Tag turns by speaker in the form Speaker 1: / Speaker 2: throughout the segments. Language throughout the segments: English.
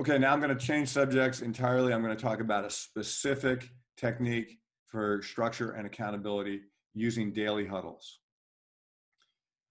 Speaker 1: Okay, now I'm going to change subjects entirely. I'm going to talk about a specific technique for structure and accountability using daily huddles.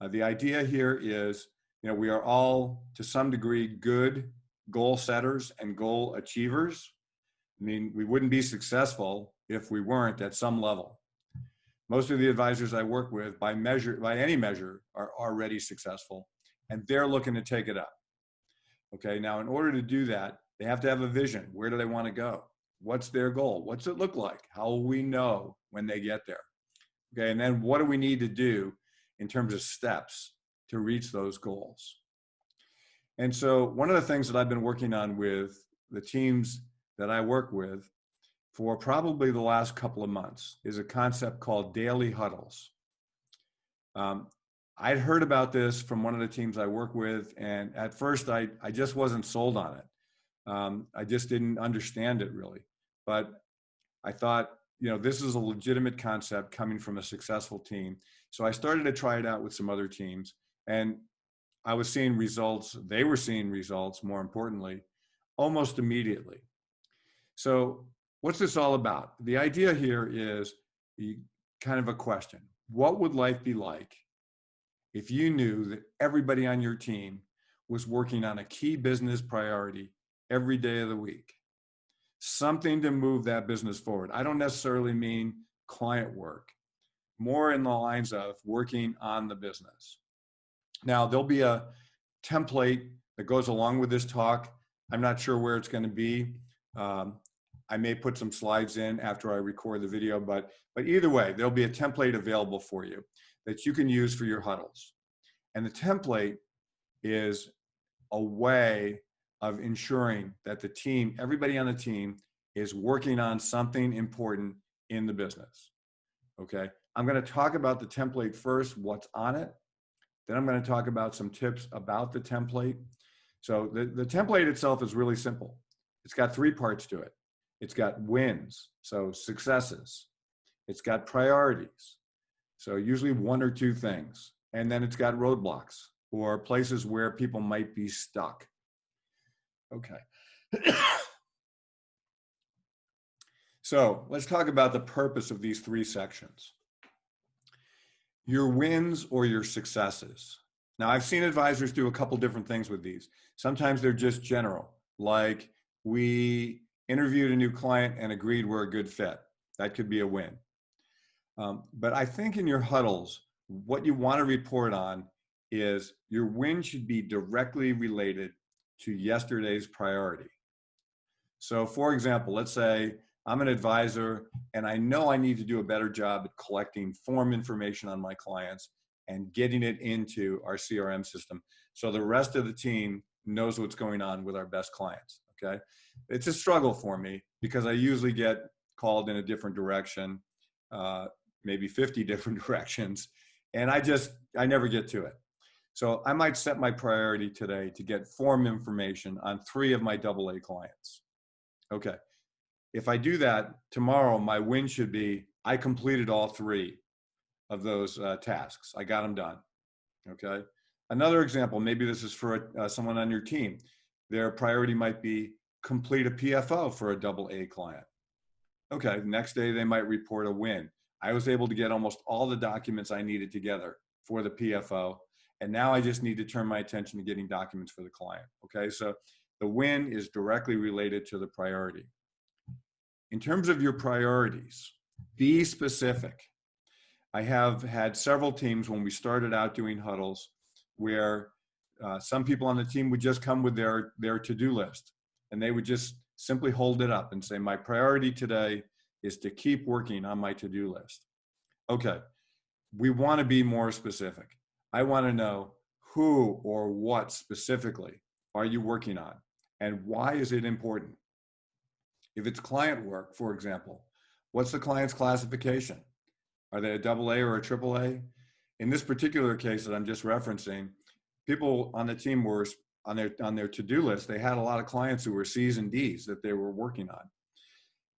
Speaker 1: The idea here is, we are all to some degree good goal setters and goal achievers. I mean, we wouldn't be successful if we weren't at some level. Most of the advisors I work with, by any measure, are already successful, and they're looking to take it up. Okay, now in order to do that, they have to have a vision. Where do they want to go? What's their goal? What's it look like? How will we know when they get there? Okay, and then what do we need to do in terms of steps to reach those goals? And so one of the things that I've been working on with the teams that I work with for probably the last couple of months is a concept called daily huddles. I'd heard about this from one of the teams I work with, and at first I just wasn't sold on it. I just didn't understand it really. But I thought, this is a legitimate concept coming from a successful team. So I started to try it out with some other teams, and I was seeing results. They were seeing results, more importantly, almost immediately. So what's this all about? The idea here is kind of a question. What would life be like if you knew that everybody on your team was working on a key business priority every day of the week? Something to move that business forward. I don't necessarily mean client work, more in the lines of working on the business. Now, there'll be a template that goes along with this talk. I'm not sure where it's going to be. I may put some slides in after I record the video, but either way, there'll be a template available for you that you can use for your huddles. And the template is a way of ensuring that the team, everybody on the team, is working on something important in the business. Okay, I'm going to talk about the template first, what's on it. Then I'm going to talk about some tips about the template. So the template itself is really simple. It's got three parts to it. It's got wins, so successes. It's got priorities, so usually one or two things. And then it's got roadblocks, or places where people might be stuck. Okay. So let's talk about the purpose of these three sections. Your wins or your successes. Now, I've seen advisors do a couple different things with these. Sometimes they're just general, like we interviewed a new client and agreed we're a good fit. That could be a win. But I think in your huddles, what you want to report on is your win should be directly related to yesterday's priority. So for example, let's say I'm an advisor and I know I need to do a better job at collecting form information on my clients and getting it into our CRM system so the rest of the team knows what's going on with our best clients. Okay, it's a struggle for me because I usually get called in a different direction, maybe 50 different directions, and I never get to it. So I might set my priority today to get form information on 3 of my AA clients. Okay, if I do that tomorrow, my win should be I completed all 3 of those tasks. I got them done. Okay, another example, maybe this is for someone on your team. Their priority might be complete a PFO for a AA client. Okay, next day they might report a win. I was able to get almost all the documents I needed together for the PFO, and now I just need to turn my attention to getting documents for the client. Okay, so the win is directly related to the priority. In terms of your priorities, be specific. I have had several teams when we started out doing huddles where some people on the team would just come with their to-do list, and they would just simply hold it up and say, my priority today is to keep working on my to-do list. Okay, we want to be more specific. I want to know who or what specifically are you working on and why is it important? If it's client work, for example, what's the client's classification? Are they a AA or a AAA? In this particular case that I'm just referencing, people on the team were on their to-do list. They had a lot of clients who were C's and D's that they were working on.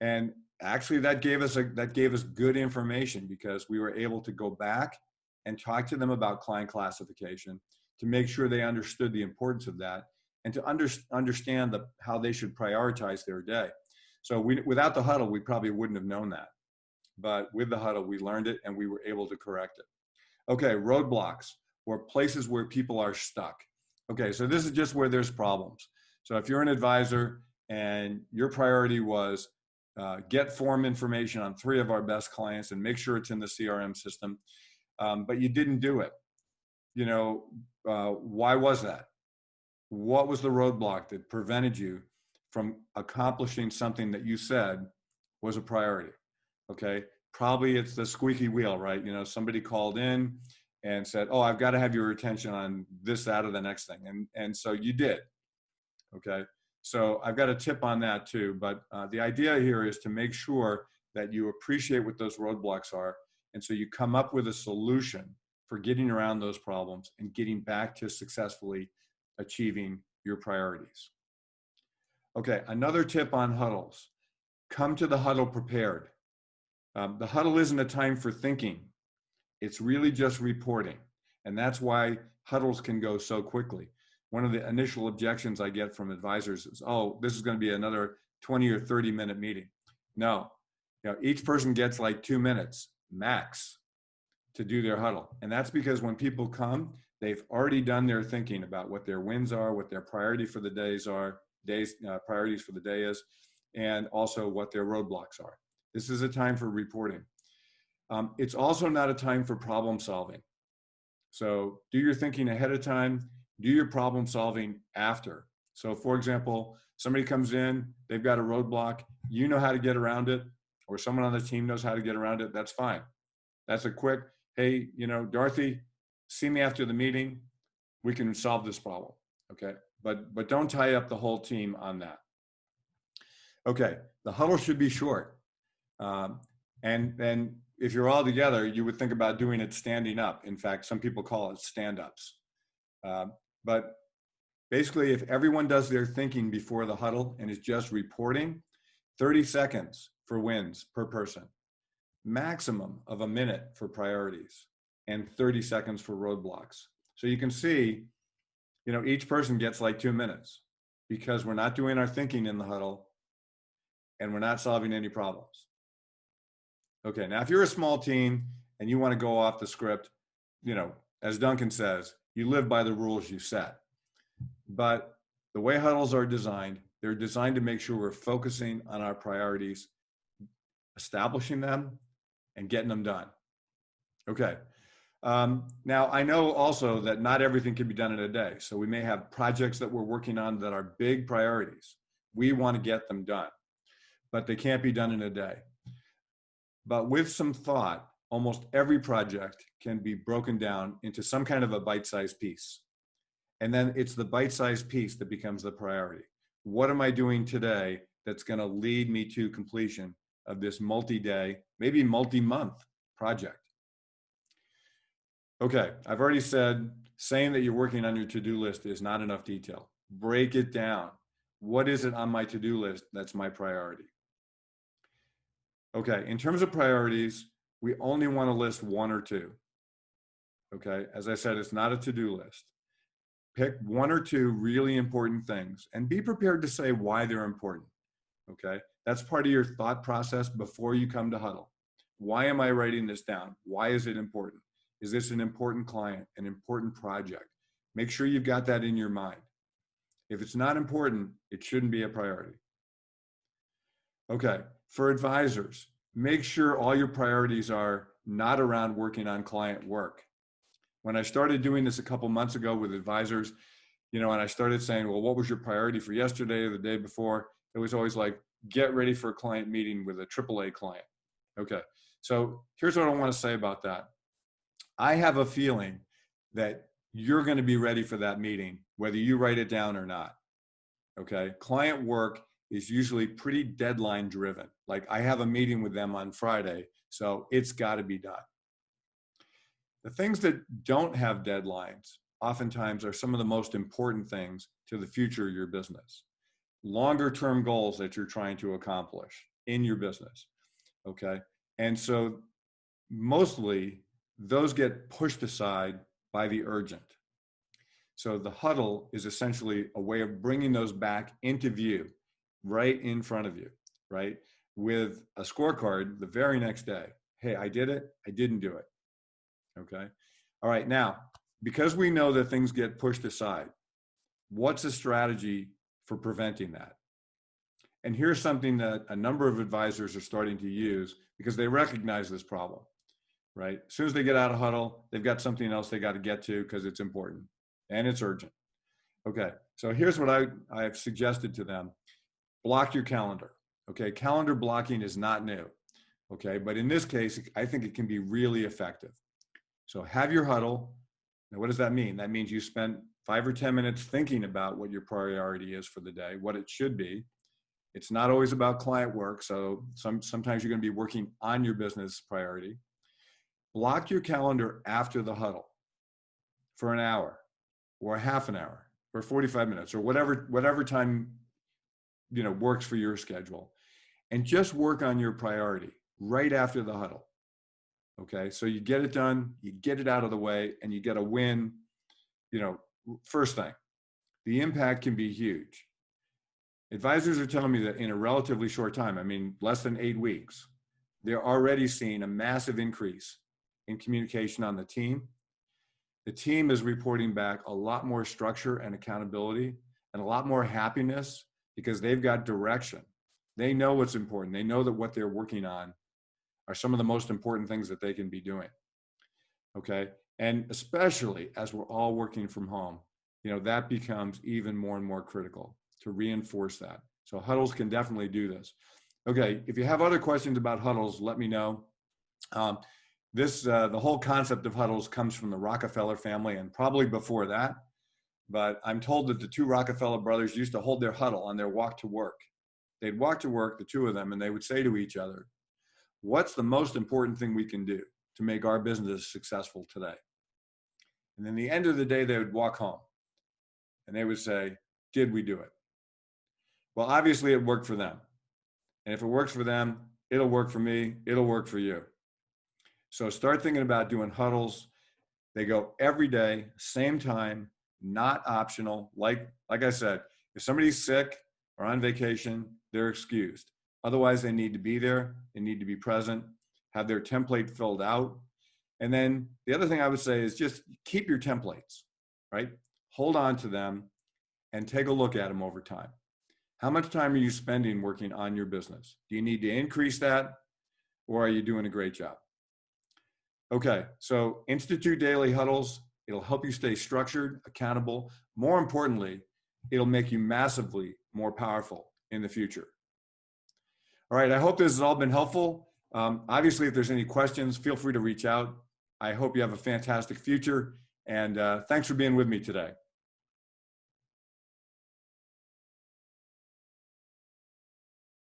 Speaker 1: And actually that gave us good information because we were able to go back and talk to them about client classification to make sure they understood the importance of that and to understand how they should prioritize their day. So without the huddle, we probably wouldn't have known that. But with the huddle, we learned it and we were able to correct it. Okay, roadblocks, or places where people are stuck. Okay, so this is just where there's problems. So if you're an advisor and your priority was get form information on 3 of our best clients and make sure it's in the CRM system, but you didn't do it, why was that? What was the roadblock that prevented you from accomplishing something that you said was a priority? Okay, probably it's the squeaky wheel, right? Somebody called in and said, oh, I've got to have your attention on this, that, or the next thing. And so you did, okay? So I've got a tip on that too, but the idea here is to make sure that you appreciate what those roadblocks are. And so you come up with a solution for getting around those problems and getting back to successfully achieving your priorities. Okay, another tip on huddles. Come to the huddle prepared. The huddle isn't a time for thinking. It's really just reporting. And that's why huddles can go so quickly. One of the initial objections I get from advisors is, oh, this is going to be another 20 or 30-minute meeting. No, each person gets like 2 minutes max to do their huddle. And that's because when people come, they've already done their thinking about what their wins are, what their priorities for the day is, and also what their roadblocks are. This is a time for reporting. It's also not a time for problem solving. So do your thinking ahead of time, do your problem solving after. So for example, somebody comes in, they've got a roadblock, you know how to get around it, or someone on the team knows how to get around it, that's fine. That's a quick, hey, Dorothy, see me after the meeting, we can solve this problem, okay? But don't tie up the whole team on that. Okay, the huddle should be short. And if you're all together, you would think about doing it standing up. In fact, some people call it stand-ups. But basically, if everyone does their thinking before the huddle and is just reporting, 30 seconds for wins per person, maximum of a minute for priorities, and 30 seconds for roadblocks. So you can see, each person gets like 2 minutes because we're not doing our thinking in the huddle and we're not solving any problems. Okay, now if you're a small team and you want to go off the script, as Duncan says, you live by the rules you set. But the way huddles are designed, they're designed to make sure we're focusing on our priorities, establishing them, and getting them done. Okay. Now, I know also that not everything can be done in a day. So we may have projects that we're working on that are big priorities. We want to get them done, but they can't be done in a day. But with some thought, almost every project can be broken down into some kind of a bite-sized piece. And then it's the bite-sized piece that becomes the priority. What am I doing today that's going to lead me to completion of this multi-day, maybe multi-month project? Okay, I've already said saying that you're working on your to-do list is not enough detail. Break it down. What is it on my to-do list that's my priority? Okay, in terms of priorities, we only want to list 1 or 2. Okay, as I said, it's not a to-do list. Pick 1 or 2 really important things and be prepared to say why they're important. Okay, that's part of your thought process before you come to huddle. Why am I writing this down? Why is it important? Is this an important client, an important project? Make sure you've got that in your mind. If it's not important, it shouldn't be a priority. Okay, for advisors, make sure all your priorities are not around working on client work. When I started doing this a couple months ago with advisors, and I started saying, well, what was your priority for yesterday or the day before? It was always like, get ready for a client meeting with a AAA client. Okay, so here's what I want to say about that. I have a feeling that you're going to be ready for that meeting, whether you write it down or not. Okay, client work is usually pretty deadline driven. Like, I have a meeting with them on Friday, so it's got to be done. The things that don't have deadlines oftentimes are some of the most important things to the future of your business. Longer term goals that you're trying to accomplish in your business. Okay, and so mostly those get pushed aside by the urgent. So the huddle is essentially a way of bringing those back into view, right in front of you, right? With a scorecard the very next day. Hey, I did it. I didn't do it. Okay. All right. Now, because we know that things get pushed aside, what's a strategy for preventing that? And here's something that a number of advisors are starting to use because they recognize this problem, right? As soon as they get out of huddle, they've got something else they got to get to because it's important and it's urgent. Okay, so here's what I've suggested to them. Block your calendar, okay? Calendar blocking is not new, okay? But in this case, I think it can be really effective. So have your huddle. Now, what does that mean? That means you spent 5 or 10 minutes thinking about what your priority is for the day, what it should be. It's not always about client work, so sometimes you're going to be working on your business priority. Block your calendar after the huddle for an hour or a half an hour or 45 minutes or whatever time works for your schedule, and just work on your priority right after the huddle. Okay, so you get it done, you get it out of the way, and you get a win. First thing, the impact can be huge. Advisors are telling me that in a relatively short time, I mean, less than 8 weeks, they're already seeing a massive increase in communication on the team. The team is reporting back a lot more structure and accountability and a lot more happiness because they've got direction. They know what's important. They know that what they're working on are some of the most important things that they can be doing. Okay. And especially as we're all working from home, that becomes even more and more critical to reinforce that. So huddles can definitely do this. Okay, if you have other questions about huddles, let me know. The whole concept of huddles comes from the Rockefeller family and probably before that, but I'm told that the two Rockefeller brothers used to hold their huddle on their walk to work. They'd walk to work, the two of them, and they would say to each other, what's the most important thing we can do to make our business successful today? And then the end of the day, they would walk home and they would say, did we do it? Well, obviously it worked for them. And if it works for them, it'll work for me, it'll work for you. So start thinking about doing huddles. They go every day, same time, not optional. Like I said, if somebody's sick or on vacation, they're excused. Otherwise, they need to be there. They need to be present, have their template filled out. And then the other thing I would say is just keep your templates, right? Hold on to them and take a look at them over time. How much time are you spending working on your business? Do you need to increase that, or are you doing a great job? Okay, so institute daily huddles. It'll help you stay structured, accountable. More importantly, it'll make you massively more powerful in the future. All right, I hope this has all been helpful. Obviously, if there's any questions, feel free to reach out. I hope you have a fantastic future, and thanks for being with me today.